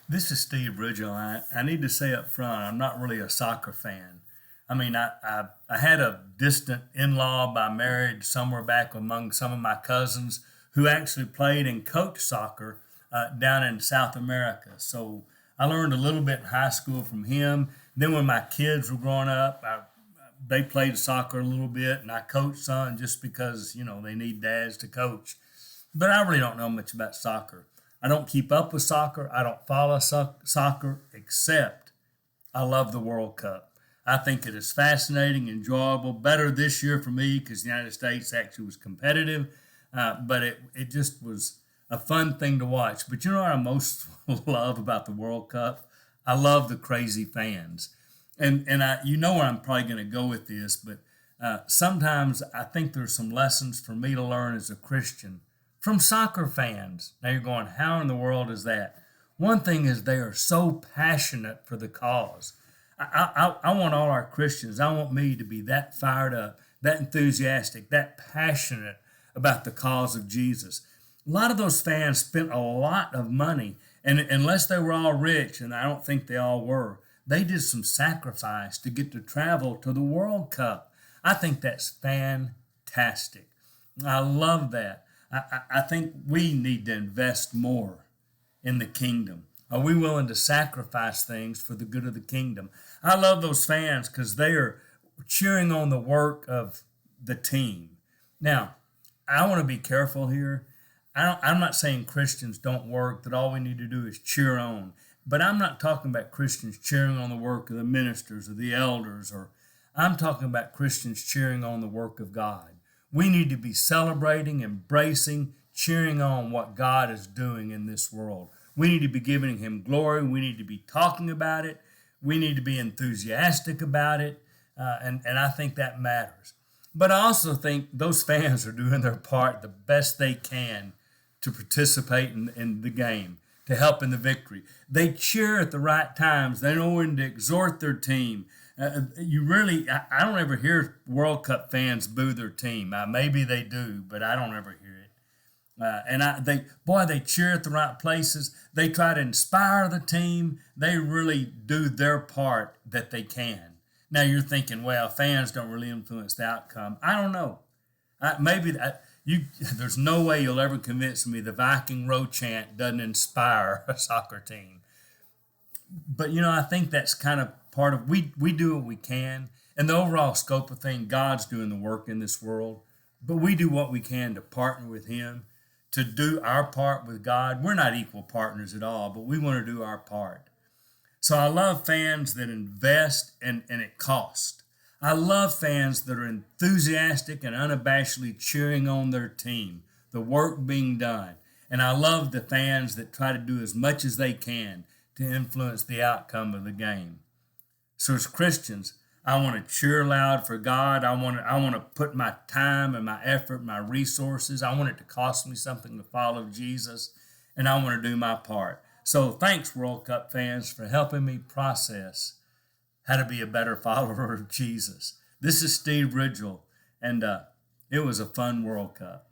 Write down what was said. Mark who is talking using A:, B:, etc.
A: This is Steve Ridgel. I need to say up front, I'm not really a soccer fan. I had a distant in law by marriage somewhere back among some of my cousins who actually played and coached soccer down in South America. So I learned a little bit in high school from him. Then when my kids were growing up, they played soccer a little bit, and I coached some just because they need dads to coach. But I really don't know much about soccer. I don't keep up with soccer. I don't follow soccer, except I love the World Cup. I think it is fascinating, enjoyable, better this year for me because the United States actually was competitive, but it just was a fun thing to watch. But you know what I most love about the World Cup? I love the crazy fans. And you know where I'm probably going to go with this, but sometimes I think there's some lessons for me to learn as a Christian from soccer fans. Now you're going, how in the world is that? One thing is they are so passionate for the cause. I want all our Christians, I want me to be that fired up, that enthusiastic, that passionate about the cause of Jesus. A lot of those fans spent a lot of money, and unless they were all rich, and I don't think they all were, they did some sacrifice to get to travel to the World Cup. I think that's fantastic. I love that. I think we need to invest more in the kingdom. Are we willing to sacrifice things for the good of the kingdom? I love those fans because they are cheering on the work of the team. Now, I want to be careful here. I'm not saying Christians don't work, that all we need to do is cheer on. But I'm not talking about Christians cheering on the work of the ministers or the elders, or I'm talking about Christians cheering on the work of God. We need to be celebrating, embracing, cheering on what God is doing in this world. We need to be giving Him glory. We need to be talking about it. We need to be enthusiastic about it. And I think that matters. But I also think those fans are doing their part the best they can to participate in the game, to help in the victory. They cheer at the right times. They know when to exhort their team. I don't ever hear World Cup fans boo their team. Maybe they do, but I don't ever hear it. They cheer at the right places. They try to inspire the team. They really do their part that they can. Now you're thinking, well, fans don't really influence the outcome. I don't know. There's no way you'll ever convince me the Viking row chant doesn't inspire a soccer team. But I think that's kind of part of we do what we can. In the overall scope of things, God's doing the work in this world, but we do what we can to partner with Him, to do our part with God. We're not equal partners at all, but we want to do our part. So I love fans that invest and it costs. I love fans that are enthusiastic and unabashedly cheering on their team, the work being done. And I love the fans that try to do as much as they can to influence the outcome of the game. So as Christians, I want to cheer loud for God. I want to put my time and my effort, my resources. I want it to cost me something to follow Jesus, and I want to do my part. So thanks, World Cup fans, for helping me process how to be a better follower of Jesus. This is Steve Ridgel, and it was a fun World Cup.